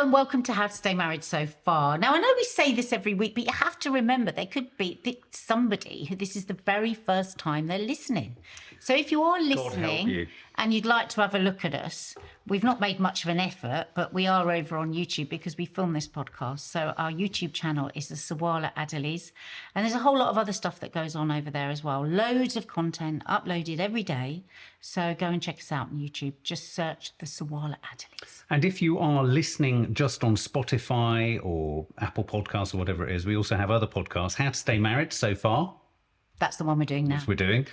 Hello and welcome to How to Stay Married So Far. Now, I know we say this every week, but you have to remember there could be somebody who this is the very first time they're listening. So if you are listening and you'd like to have a look at us, we've not made much of an effort, but we are over on YouTube because we film this podcast. So our YouTube channel is the Sawalha-Adderleys, and there's a whole lot of other stuff that goes on over there as well. Loads of content uploaded every day. So go and check us out on YouTube. Just search the Sawalha-Adderleys. And if you are listening just on Spotify or Apple Podcasts or whatever it is, we also have other podcasts. How to Stay Married So Far. That's the one we're doing now. Which we're doing.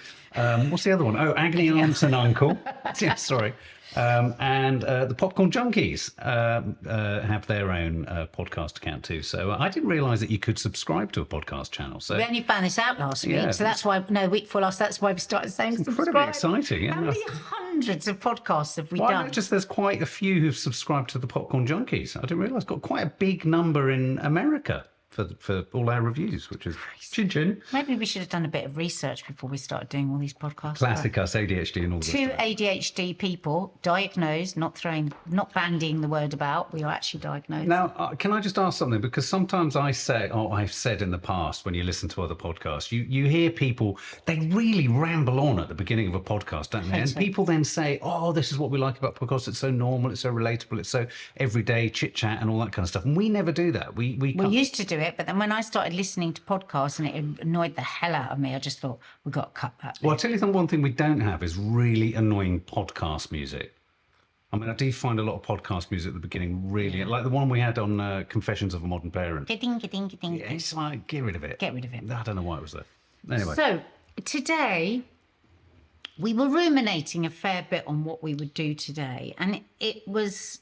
What's the other one? Oh, Agony Aunts and Uncle. Yeah, sorry. And the Popcorn Junkies have their own podcast account too. So I didn't realise that you could subscribe to a podcast channel. So we only found this out last week, so that's why week before last. That's why we started saying it's incredibly exciting. Yeah. How many hundreds of podcasts have we done? Just there's quite a few who've subscribed to the Popcorn Junkies. I didn't realise got quite a big number in America for all our reviews, which is chin. Maybe we should have done a bit of research before we started doing all these podcasts. Classic us, ADHD and all this. Two ADHD people diagnosed, not bandying the word about. We are actually diagnosed. Now, can I just ask something? Because sometimes I've said in the past when you listen to other podcasts, you hear people, they really ramble on at the beginning of a podcast, don't they? And people then say, oh, this is what we like about podcasts. It's so normal, it's so relatable, it's so everyday chit chat and all that kind of stuff. And we never do that. We used to do it. But then when I started listening to podcasts and it annoyed the hell out of me, I just thought, we've got to cut that bit. Well, I'll tell you the one thing we don't have is really annoying podcast music. I mean, I do find a lot of podcast music at the beginning really, like the one we had on Confessions of a Modern Parent. Yeah, it's like, get rid of it. Get rid of it. I don't know why it was there. Anyway. So, today, we were ruminating a fair bit on what we would do today. And it was...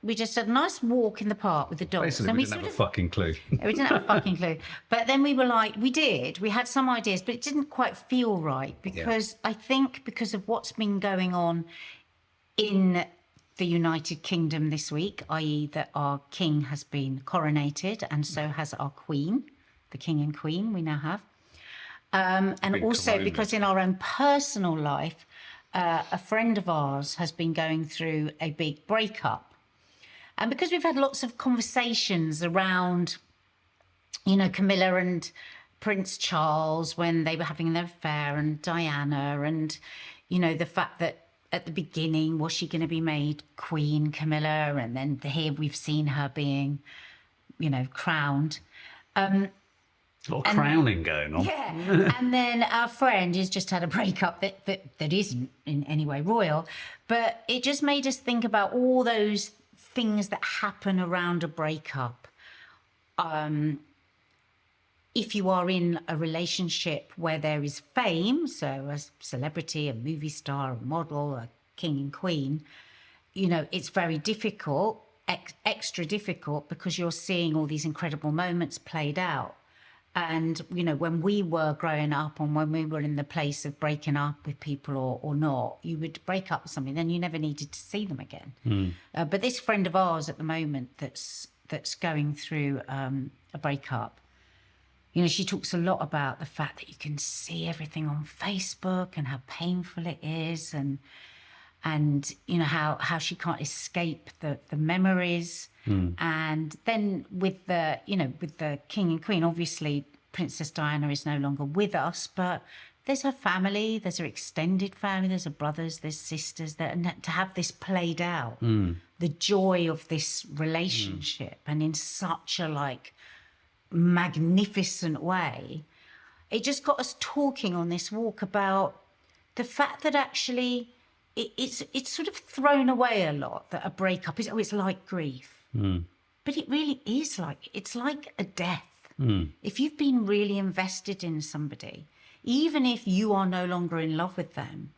We just had a nice walk in the park with the dogs. Basically, we didn't have a fucking clue. We didn't have a fucking clue. But then we were like, we had some ideas, but it didn't quite feel right because I think because of what's been going on in the United Kingdom this week, i.e. that our king has been coronated and so has our queen, the king and queen we now have. And also because in our own personal life, a friend of ours has been going through a big breakup. And because we've had lots of conversations around, Camilla and Prince Charles when they were having their affair and Diana and, the fact that at the beginning, was she going to be made Queen Camilla? And then here we've seen her being, crowned. A lot of crowning going on. Yeah. And then our friend has just had a breakup that isn't in any way royal. But it just made us think about all those things that happen around a breakup. If you are in a relationship where there is fame, so a celebrity, a movie star, a model, a king and queen, it's very difficult, extra difficult, because you're seeing all these incredible moments played out. And, when we were growing up and when we were in the place of breaking up with people or not, you would break up with somebody, then you never needed to see them again. But this friend of ours at the moment that's going through a breakup, she talks a lot about the fact that you can see everything on Facebook and how painful it is and how she can't escape the memories. And then with the king and queen, obviously Princess Diana is no longer with us, but there's her family, there's her extended family, there's her brothers, there's sisters, and to have this played out, the joy of this relationship, and in such a magnificent way, it just got us talking on this walk about the fact that actually it's sort of thrown away a lot that a breakup is, it's like grief. But it really is it's like a death. If you've been really invested in somebody, even if you are no longer in love with them,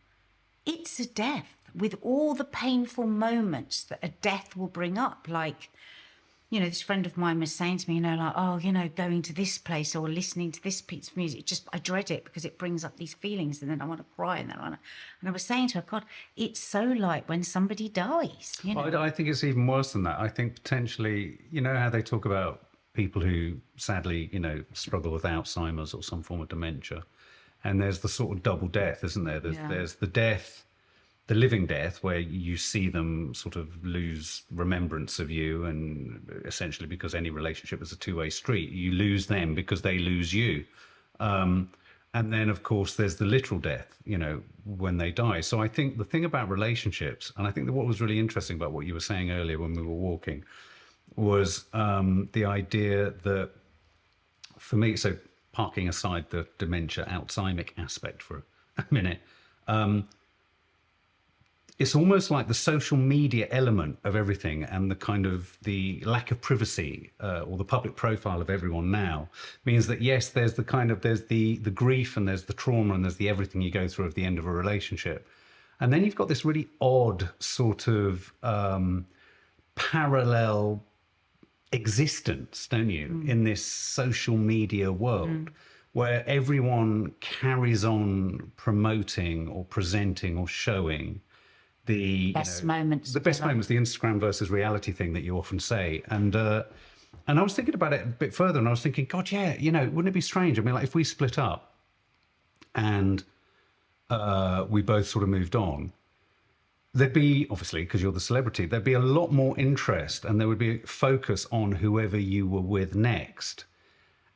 it's a death with all the painful moments that a death will bring up. This friend of mine was saying to me, going to this place or listening to this piece of music, I dread it because it brings up these feelings and then I want to cry and I was saying to her, God, it's so like when somebody dies. I think it's even worse than that. I think potentially, how they talk about people who sadly, struggle with Alzheimer's or some form of dementia. And there's the sort of double death, isn't there? There's the death the living death, where you see them sort of lose remembrance of you, and essentially because any relationship is a two-way street, you lose them because they lose you. And then, of course, there's the literal death, you know, when they die. So I think the thing about relationships, and I think that what was really interesting about what you were saying earlier when we were walking, was the idea that for me, so parking aside the dementia Alzheimer aspect for a minute, it's almost like the social media element of everything, and the kind of the lack of privacy or the public profile of everyone now means that, yes, there's the kind of, there's the grief and there's the trauma and there's the everything you go through at the end of a relationship. And then you've got this really odd sort of parallel existence, don't you, in this social media world where everyone carries on promoting or presenting or showing the best moments, the Instagram versus reality thing that you often say. And I was thinking about it a bit further, and I was thinking, God, yeah, you know, wouldn't it be strange? I mean, like, if we split up and we both sort of moved on, there'd be, obviously, because you're the celebrity, there'd be a lot more interest, and there would be a focus on whoever you were with next.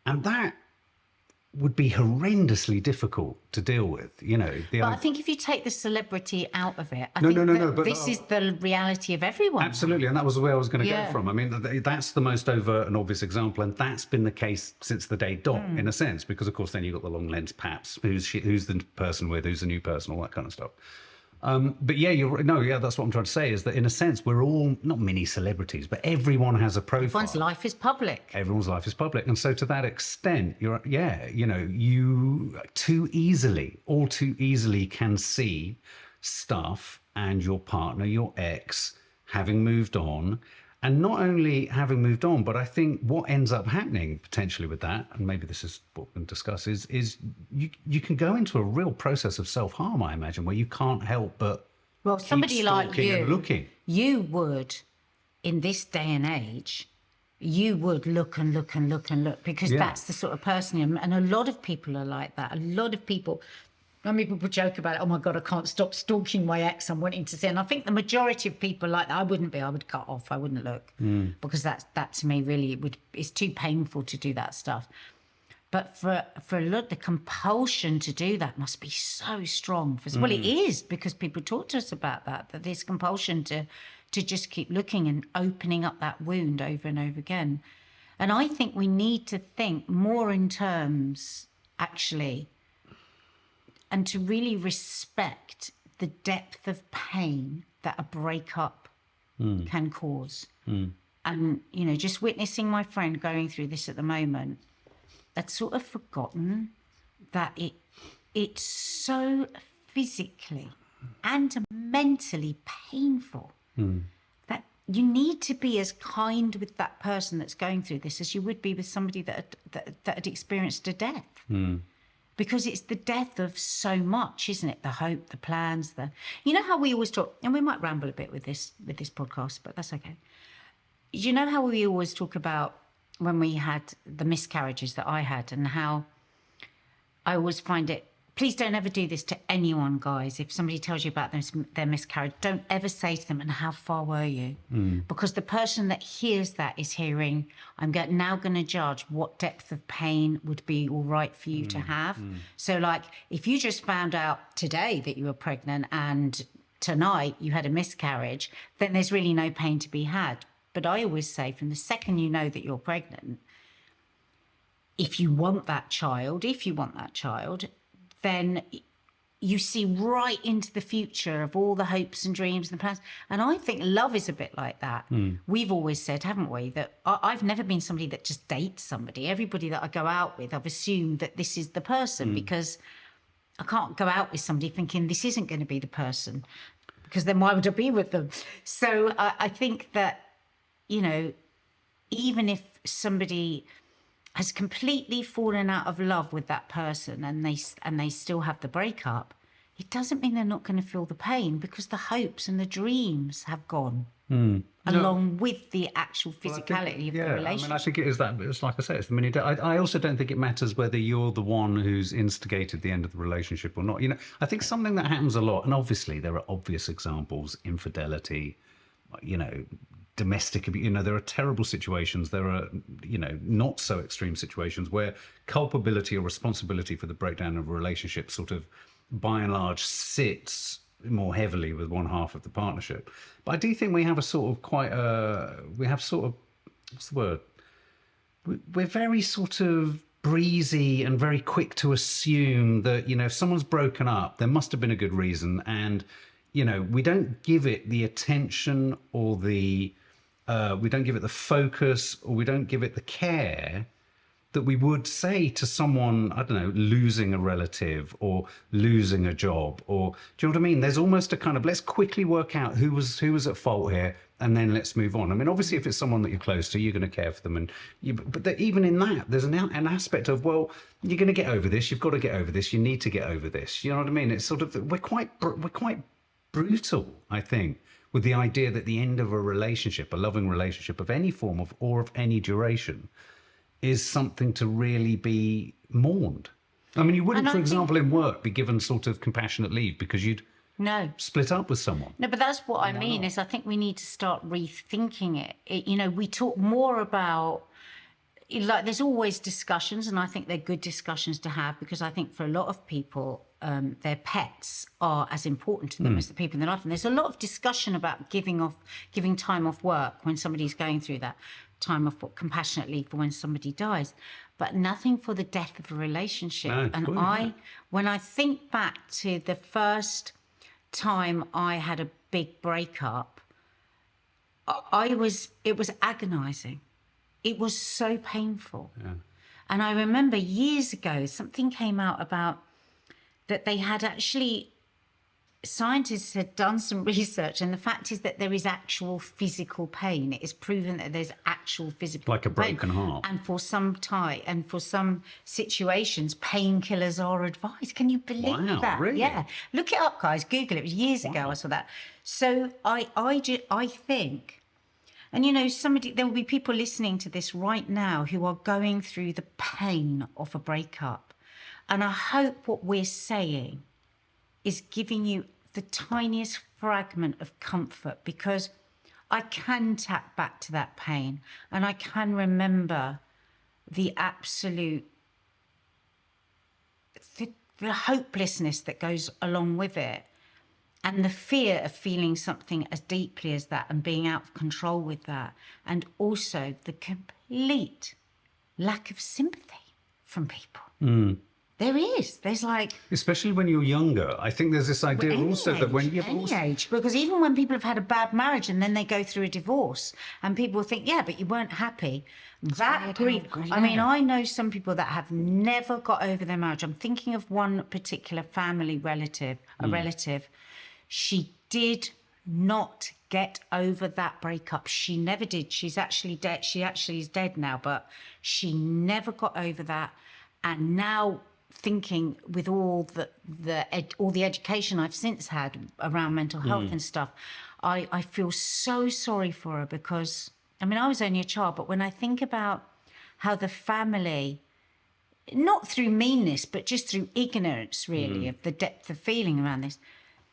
And that would be horrendously difficult to deal with, you know. But I think if you take the celebrity out of it, I No, think no, no, no, but this is the reality of everyone. Absolutely, and that was the way I was going to Yeah. go from. I mean, that's the most overt and obvious example, and that's been the case since the day dot, in a sense, because of course then you've got the long lens paps, who's the person with, who's the new person, all that kind of stuff. But yeah, that's what I'm trying to say, is that in a sense we're all not mini celebrities, but everyone has a profile. Everyone's life is public. Everyone's life is public, and so to that extent, you all too easily can see stuff and your partner, your ex, having moved on. And not only having moved on, but I think what ends up happening potentially with that, and maybe this is what we can discuss, is you can go into a real process of self-harm, I imagine, where you can't help but somebody keep like stalking and looking. You would, in this day and age, you would look and look and look and look, because that's the sort of person you're, and a lot of people are like that. A lot of people, I mean, people joke about it. Oh my God, I can't stop stalking my ex. I'm wanting to see. And I think the majority of people like that, I wouldn't be. I would cut off. I wouldn't look, because that to me really it's too painful to do that stuff. But for a lot, the compulsion to do that must be so strong. Well, it is, because people talk to us about that this compulsion to just keep looking and opening up that wound over and over again. And I think we need to think more in terms, actually, and to really respect the depth of pain that a breakup can cause. And, you know, just witnessing my friend going through this at the moment, I'd sort of forgotten that it's so physically and mentally painful that you need to be as kind with that person that's going through this as you would be with somebody that had experienced a death. Because it's the death of so much, isn't it? The hope, the plans, you know how we always talk, and we might ramble a bit with this podcast, but that's okay. You know how we always talk about when we had the miscarriages that I had, and how I always find it, please don't ever do this to anyone, guys. If somebody tells you about their miscarriage, don't ever say to them, and how far were you? Because the person that hears that is hearing, I'm now going to judge what depth of pain would be all right for you to have. So, like, if you just found out today that you were pregnant and tonight you had a miscarriage, then there's really no pain to be had. But I always say, from the second you know that you're pregnant, if you want that child, then you see right into the future of all the hopes and dreams and plans. And I think love is a bit like that. We've always said, haven't we, that I've never been somebody that just dates somebody. Everybody that I go out with, I've assumed that this is the person, because I can't go out with somebody thinking this isn't going to be the person, because then why would I be with them? So I think that, you know, even if somebody has completely fallen out of love with that person and they still have the breakup, it doesn't mean they're not going to feel the pain, because the hopes and the dreams have gone along with the actual physicality of the relationship. I mean, I think it is that. It's like I say, it's the mini. I also don't think it matters whether you're the one who's instigated the end of the relationship or not. You know, I think something that happens a lot, and obviously there are obvious examples: infidelity, you know, domestic abuse. You know, there are terrible situations. There are, you know, not so extreme situations where culpability or responsibility for the breakdown of a relationship sort of, by and large, sits more heavily with one half of the partnership. But I do think we have a sort of what's the word? We're very sort of breezy and very quick to assume that, you know, if someone's broken up, there must have been a good reason. And, you know, we don't give it the attention or we don't give it the focus, or we don't give it the care that we would say to someone, I don't know, losing a relative or losing a job, or, do you know what I mean? There's almost a kind of, let's quickly work out who was at fault here, and then let's move on. I mean, obviously, if it's someone that you're close to, you're going to care for them, but even in that, there's an aspect of, well, you're going to get over this. You've got to get over this. You need to get over this. You know what I mean? It's sort of, we're quite brutal, I think, with the idea that the end of a relationship, a loving relationship of any form or of any duration, is something to really be mourned. I mean, you wouldn't, for example, in work, be given sort of compassionate leave because you'd split up with someone. No, but that's what I mean, is I think we need to start rethinking it. You know, we talk more about, like, there's always discussions, and I think they're good discussions to have, because I think for a lot of people, their pets are as important to them as the people in their life. And there's a lot of discussion about giving time off work when somebody's going through that, time off compassionate leave for when somebody dies, but nothing for the death of a relationship. No, when I think back to the first time I had a big breakup, it was agonizing. It was so painful. Yeah. And I remember years ago, something came out about that they had actually, scientists had done some research, and the fact is that there is actual physical pain. It is proven that there's actual physical like a broken heart. And for some situations, painkillers are advised. Can you believe that? Really? Yeah. Look it up, guys. Google it. It was years ago I saw that. So I think, and you know, there will be people listening to this right now who are going through the pain of a breakup. And I hope what we're saying is giving you the tiniest fragment of comfort, because I can tap back to that pain, and I can remember the absolute, the hopelessness that goes along with it, and the fear of feeling something as deeply as that and being out of control with that, and also the complete lack of sympathy from people. There's like... Especially when you're younger. I think there's this idea also that when you're... Any age. Because even when people have had a bad marriage and then they go through a divorce and people think, yeah, but you weren't happy. That grief... I mean, I know some people that have never got over their marriage. I'm thinking of one particular family relative, a relative. She did not get over that breakup. She never did. She's actually dead. She actually is dead now, but she never got over that. And now... thinking with all the education I've since had around mental health and stuff, I feel so sorry for her, because, I mean, I was only a child, but when I think about how the family, not through meanness, but just through ignorance, really, of the depth of feeling around this,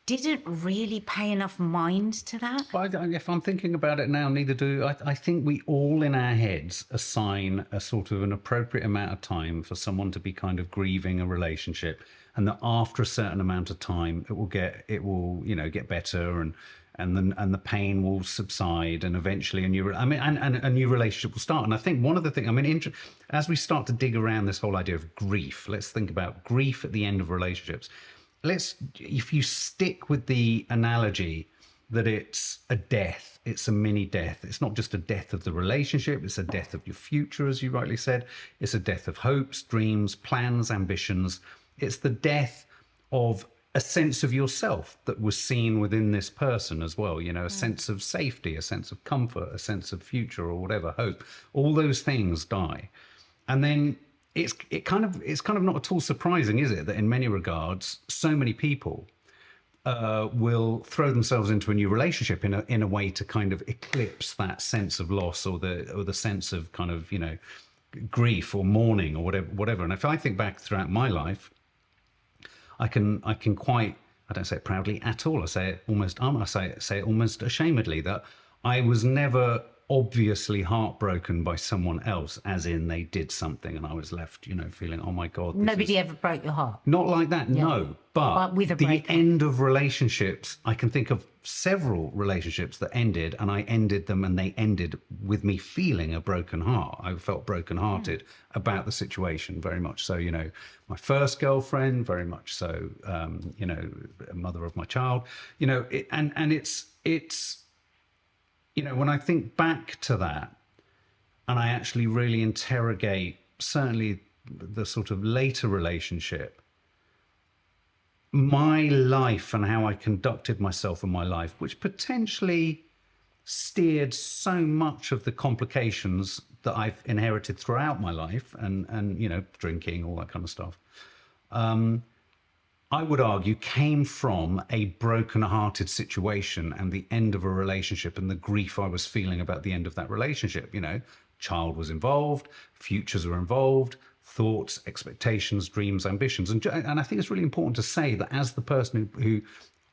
didn't really pay enough mind to that. Well, if I'm thinking about it now, neither do I think we all in our heads assign a sort of an appropriate amount of time for someone to be kind of grieving a relationship, and that after a certain amount of time it will get better, and the pain will subside, and eventually a new relationship will start. And I think one of the things, I mean, as we start to dig around this whole idea of grief, let's think about grief at the end of relationships. If you stick with the analogy that it's a death, it's a mini death. It's not just a death of the relationship, it's a death of your future, as you rightly said. It's a death of hopes, dreams, plans, ambitions. It's the death of a sense of yourself that was seen within this person as well. You know, a sense of safety, a sense of comfort, a sense of future, or whatever, hope. All those things die. And then it's kind of not at all surprising, is it, that in many regards, so many people will throw themselves into a new relationship in a way to kind of eclipse that sense of loss or the sense of kind of, you know, grief or mourning or whatever. And if I think back throughout my life, I can quite, I don't say it proudly at all. I say it almost, say it almost ashamedly, that I was never obviously heartbroken by someone else, as in they did something and I was left, you know, feeling, oh my God. Nobody ever broke your heart. Not like that, no. But with a the breakup. end of relationships, I can think of several relationships that ended, and I ended them and they ended with me feeling a broken heart. I felt brokenhearted about the situation, very much so. You know, my first girlfriend, very much so, you know, mother of my child, you know, it's, you know, when I think back to that and I actually really interrogate certainly the sort of later relationship, my life and how I conducted myself in my life, which potentially steered so much of the complications that I've inherited throughout my life and you know, drinking, all that kind of stuff, I would argue came from a broken-hearted situation and the end of a relationship and the grief I was feeling about the end of that relationship. You know, child was involved, futures were involved, thoughts, expectations, dreams, ambitions. And I think it's really important to say that as the person who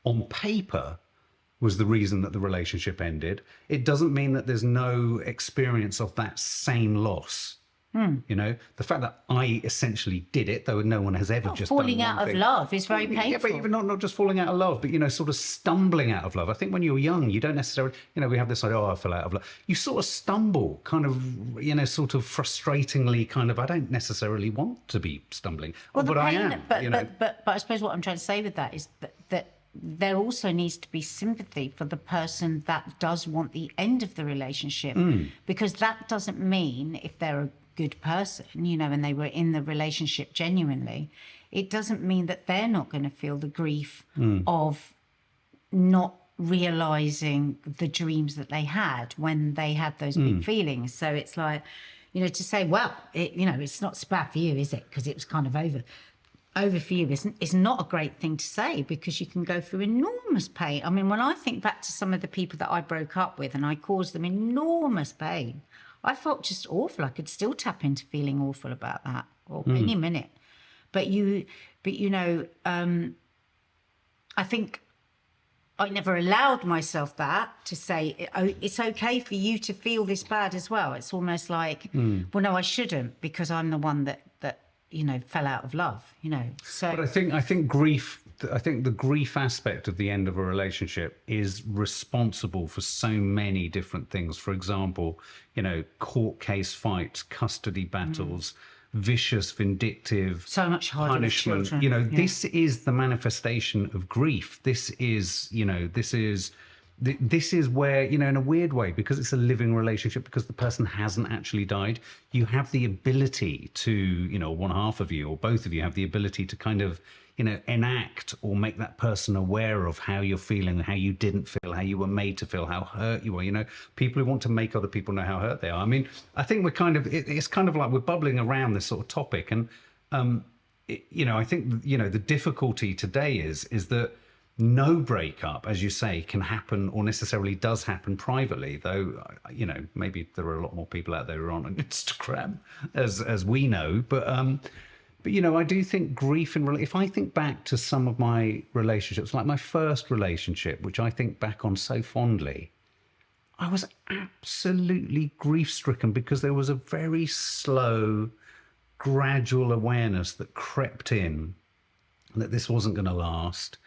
on paper was the reason that the relationship ended, it doesn't mean that there's no experience of that same loss. You know, the fact that I essentially did it, though no one has ever just falling done out of love is very painful. Yeah, but even not just falling out of love, but, you know, sort of stumbling out of love. I think when you're young, you don't necessarily, you know, we have this idea, oh, I fell out of love. You sort of stumble, kind of, you know, sort of frustratingly, kind of, I don't necessarily want to be stumbling, Well, but I am. But I suppose what I'm trying to say with that is that there also needs to be sympathy for the person that does want the end of the relationship, because that doesn't mean if they're a good person, you know, and they were in the relationship genuinely, it doesn't mean that they're not going to feel the grief of not realizing the dreams that they had when they had those big feelings. So it's like, you know, to say, well, you know, it's not so bad for you, is it? Because it was kind of over for you. It's not a great thing to say, because you can go through enormous pain. I mean, when I think back to some of the people that I broke up with and I caused them enormous pain, I felt just awful. I could still tap into feeling awful about that, or any minute. But you know, I think I never allowed myself that to say, oh, it's okay for you to feel this bad as well. It's almost like, well, no, I shouldn't, because I'm the one that you know, fell out of love, you know. So, but I think grief, I think the grief aspect of the end of a relationship is responsible for so many different things. For example, you know, court case fights, custody battles, vicious, vindictive, so much harder punishment. with children. You know, this is the manifestation of grief. This is, you know, this is where, you know, in a weird way, because it's a living relationship, because the person hasn't actually died, you have the ability to, you know, one half of you or both of you have the ability to kind of, you know, enact or make that person aware of how you're feeling, how you didn't feel, how you were made to feel, how hurt you were. You know, people who want to make other people know how hurt they are. I mean, I think we're kind of, it's kind of like we're bubbling around this sort of topic. And, you know, I think, you know, the difficulty today is that no breakup, as you say, can happen or necessarily does happen privately, though, you know, maybe there are a lot more people out there who are on Instagram, as we know. But you know, I do think grief if I think back to some of my relationships, like my first relationship, which I think back on so fondly, I was absolutely grief-stricken because there was a very slow, gradual awareness that crept in that this wasn't going to last,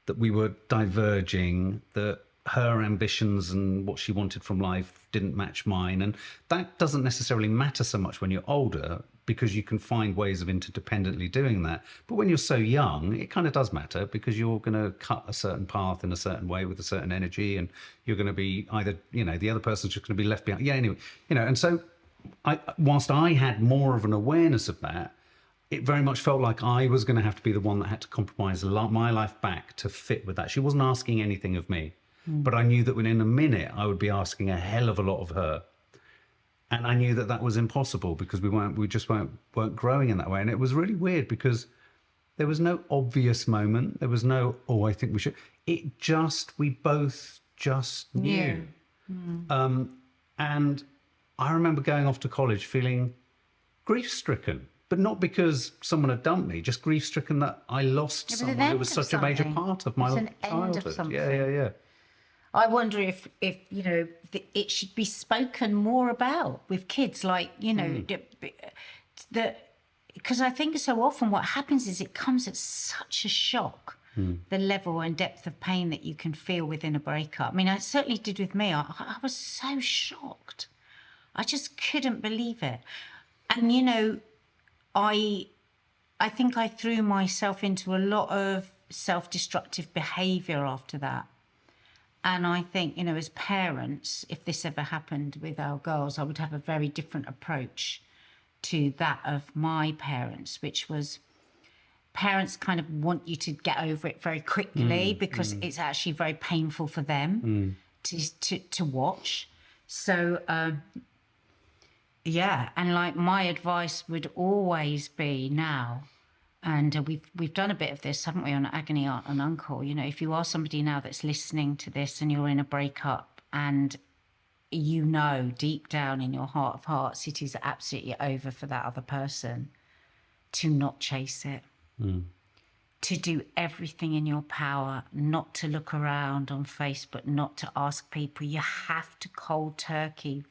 that we were diverging, that her ambitions and what she wanted from life didn't match mine. And that doesn't necessarily matter so much when you're older, because you can find ways of interdependently doing that. But when you're so young, it kind of does matter, because you're going to cut a certain path in a certain way with a certain energy, and you're going to be either, you know, the other person's just going to be left behind. Yeah, anyway, you know, and so whilst I had more of an awareness of that, it very much felt like I was going to have to be the one that had to compromise my life back to fit with that. She wasn't asking anything of me, but I knew that within a minute I would be asking a hell of a lot of her. And I knew that that was impossible, because we just weren't growing in that way. And it was really weird, because There was no obvious moment. There was no, oh, I think we should. We both just knew. And I remember going off to college feeling grief-stricken, but not because someone had dumped me, just grief-stricken that I lost someone who was such a major part of my childhood. Yeah. I wonder if you know, it should be spoken more about with kids, like, you know, because I think so often what happens is it comes at such a shock, the level and depth of pain that you can feel within a breakup. I mean, it certainly did with me. I was so shocked. I just couldn't believe it. And, you know, I think I threw myself into a lot of self-destructive behaviour after that. And I think, you know, as parents, if this ever happened with our girls, I would have a very different approach to that of my parents, which was parents kind of want you to get over it very quickly because it's actually very painful for them to watch. So, yeah, and like my advice would always be now, and we've done a bit of this, haven't we, on Agony Aunt and Uncle? You know, if you are somebody now that's listening to this and you're in a breakup and you know deep down in your heart of hearts it is absolutely over for that other person, to not chase it, to do everything in your power, not to look around on Facebook, not to ask people. You have to cold turkey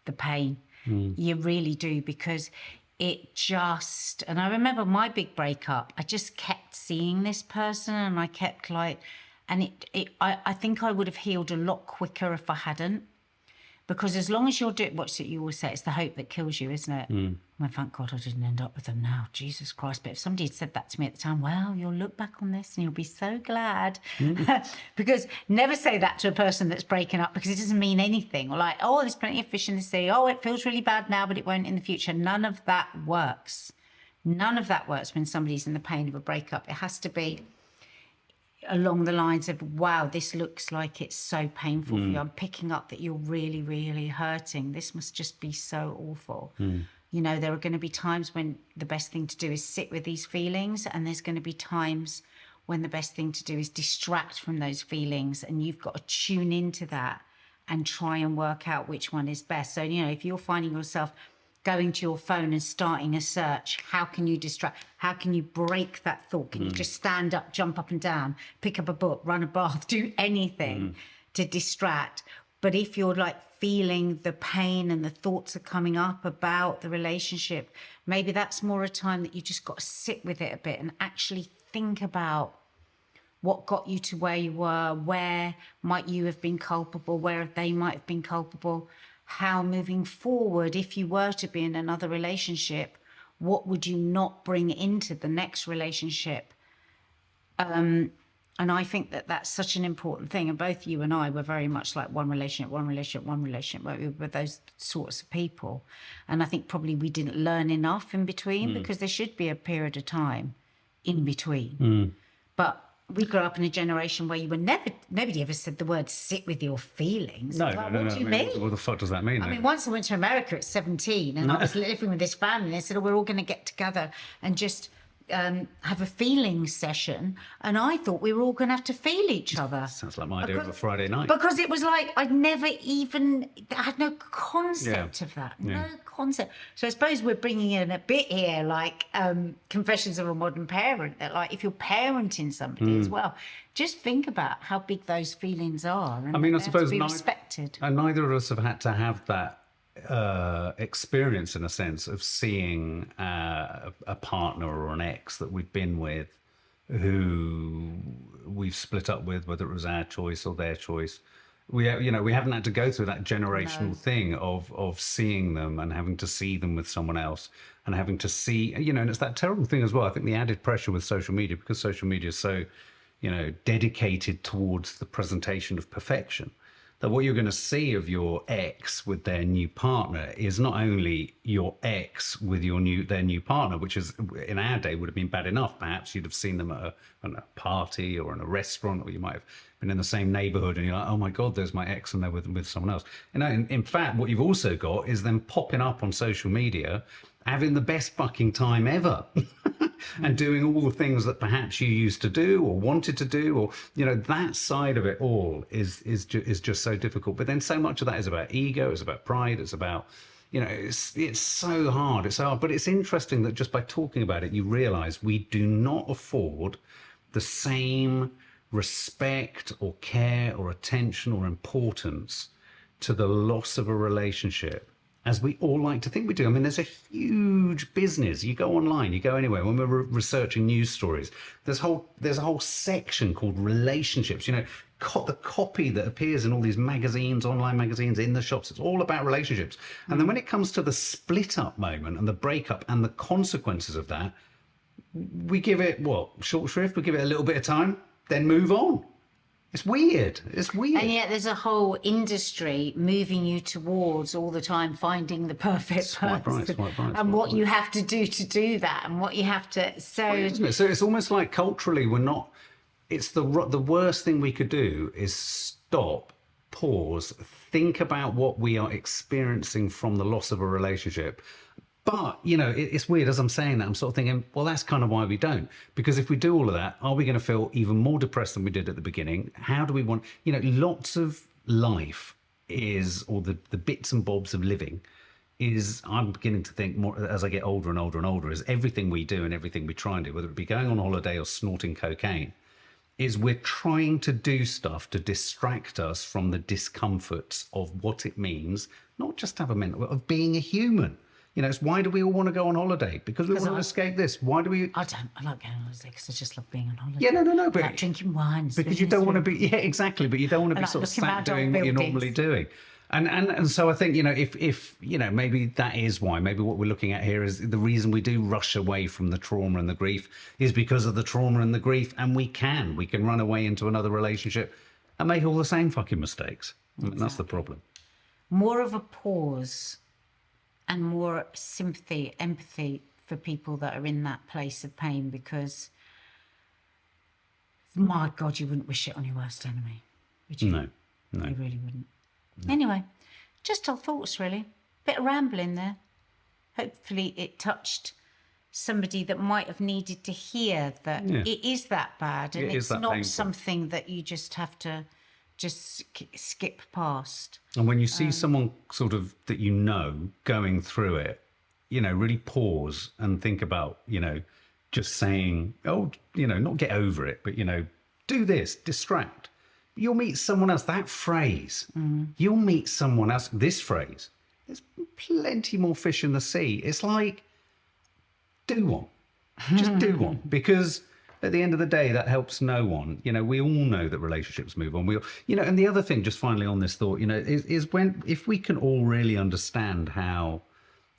the pain. You really do, because it just, and I remember my big breakup, I just kept seeing this person and I kept like, and I think I would have healed a lot quicker if I hadn't. Because as long as you're doing, what's it you always say, it's the hope that kills you, isn't it? Well, thank God I didn't end up with them now, Jesus Christ. But if somebody had said that to me at the time, well, you'll look back on this and you'll be so glad. Because never say that to a person that's breaking up, because it doesn't mean anything. Or like, oh, there's plenty of fish in the sea. Oh, it feels really bad now, but it won't in the future. None of that works. None of that works when somebody's in the pain of a breakup. It has to be along the lines of, wow, this looks like it's so painful for you. I'm picking up that you're really, really hurting. This must just be so awful. You know, there are going to be times when the best thing to do is sit with these feelings, and there's going to be times when the best thing to do is distract from those feelings, and you've got to tune into that and try and work out which one is best. So, you know, if you're finding yourself going to your phone and starting a search, how can you distract? How can you break that thought? Can you just stand up, jump up and down, pick up a book, run a bath, do anything to distract? But if you're like feeling the pain and the thoughts are coming up about the relationship, maybe that's more a time that you just got to sit with it a bit and actually think about what got you to where you were, where might you have been culpable, where they might have been culpable. How moving forward, if you were to be in another relationship, what would you not bring into the next relationship? And I think that that's such an important thing. And both you and I were very much like one relationship. We were those sorts of people. And I think probably we didn't learn enough in between, because there should be a period of time in between. But we grew up in a generation where nobody ever said the word sit with your feelings. No, like, no. What do you mean? What the fuck does that mean? I mean, once I went to America at 17 and I was living with this family, and they said, oh, we're all going to get together and just have a feelings session. And I thought we were all going to have to feel each other. Sounds like my idea of a Friday night. Because it was like, I had no concept of that. No concept. So I suppose we're bringing in a bit here, like Confessions of a Modern Parent, that like if you're parenting somebody as well, just think about how big those feelings are. And I mean, I they have suppose to be respected. And neither of us have had to have that experience, in a sense, of seeing a partner or an ex that we've been with, who we've split up with, whether it was our choice or their choice. We haven't had to go through that generational thing of seeing them and having to see them with someone else, and having to see, and it's that terrible thing as well. I think the added pressure with social media, because social media is so, dedicated towards the presentation of perfection, that what you're going to see of your ex with their new partner is not only your ex with their new partner, which is in our day would have been bad enough. Perhaps you'd have seen them at a party or in a restaurant, or you might have been in the same neighborhood and you're like, oh my God, there's my ex and they're with someone else. In fact, what you've also got is them popping up on social media, having the best fucking time ever. and doing all the things that perhaps you used to do or wanted to do, or that side of it all is just so difficult. But then so much of that is about ego, it's about pride, it's about it's so hard. It's so hard. But it's interesting that just by talking about it, you realize we do not afford the same respect or care or attention or importance to the loss of a relationship as we all like to think we do. I mean, there's a huge business. You go online, you go anywhere. When we're researching news stories, there's a whole section called relationships. The copy that appears in all these magazines, online magazines, in the shops, it's all about relationships. And then when it comes to the split up moment and the breakup and the consequences of that, we give it short shrift. We give it a little bit of time, then move on. It's weird. And yet there's a whole industry moving you towards all the time finding the perfect person. Swipe right, and what you have to do that, and what you have to. Isn't it? So it's almost like culturally we're not. It's the worst thing we could do is stop, pause, think about what we are experiencing from the loss of a relationship. But, it's weird as I'm saying that, I'm sort of thinking, well, that's kind of why we don't. Because if we do all of that, are we going to feel even more depressed than we did at the beginning? How do we want, lots of life is, or the bits and bobs of living is, I'm beginning to think more as I get older and older and older, is everything we do and everything we try and do, whether it be going on holiday or snorting cocaine, is we're trying to do stuff to distract us from the discomforts of what it means, not just to have a mental, of being a human. It's why do we all want to go on holiday? Because we want to escape this. Why do we? I like going on holiday because I just love being on holiday. Yeah, no. But like drinking wine. Because you don't want to be. Yeah, exactly. But you don't want to be sort of sat doing what you're normally doing. And so I think, if maybe that is why, maybe what we're looking at here is the reason we do rush away from the trauma and the grief is because of the trauma and the grief. And we can run away into another relationship and make all the same fucking mistakes. Exactly. That's the problem. More of a pause and more sympathy, empathy for people that are in that place of pain, because, my God, you wouldn't wish it on your worst enemy, would you? No. You really wouldn't. No. Anyway, just our thoughts, really. Bit of rambling there. Hopefully it touched somebody that might have needed to hear that it is that bad, and it's not painful. Something that you just have to just skip past. And when you see someone sort of that going through it, really pause and think about, just saying, not get over it, but, do this, distract. You'll meet someone else. That phrase, you'll meet someone else. This phrase, there's plenty more fish in the sea. It's like, do one. Just do one. Because at the end of the day, that helps no one. We all know that relationships move on. And the other thing, just finally on this thought, is if we can all really understand how,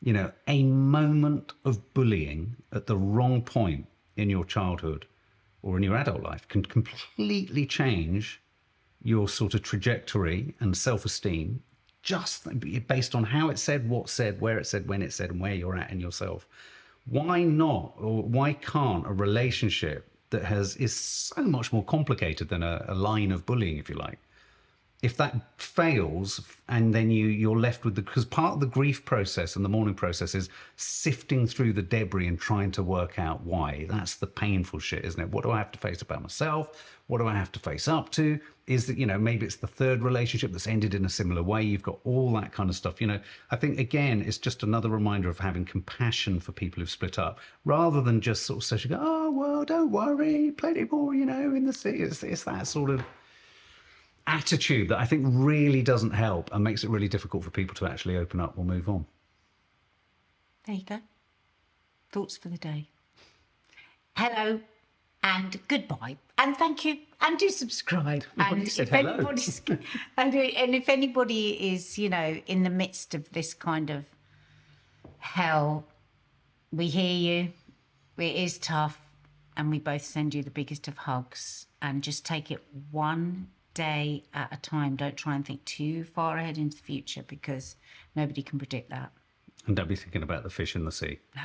a moment of bullying at the wrong point in your childhood or in your adult life can completely change your sort of trajectory and self-esteem, just based on how it's said, what's said, where it's said, when it's said, and where you're at in yourself. Why not, or why can't a relationship that is so much more complicated than a line of bullying, if you like, if that fails, and then you're left with because part of the grief process and the mourning process is sifting through the debris and trying to work out why. That's the painful shit, isn't it? What do I have to face about myself? What do I have to face up to? Is that, maybe it's the third relationship that's ended in a similar way. You've got all that kind of stuff. I think, again, it's just another reminder of having compassion for people who've split up, rather than just sort of saying, oh, well, don't worry, plenty more, in the sea. It's that sort of attitude that I think really doesn't help and makes it really difficult for people to actually open up or move on. There you go. Thoughts for the day. Hello and goodbye, and thank you, and do subscribe. And if anybody's and if anybody is, in the midst of this kind of hell, we hear you. It is tough, and we both send you the biggest of hugs. And just take it one day at a time. Don't try and think too far ahead into the future, because nobody can predict that. And don't be thinking about the fish in the sea. No.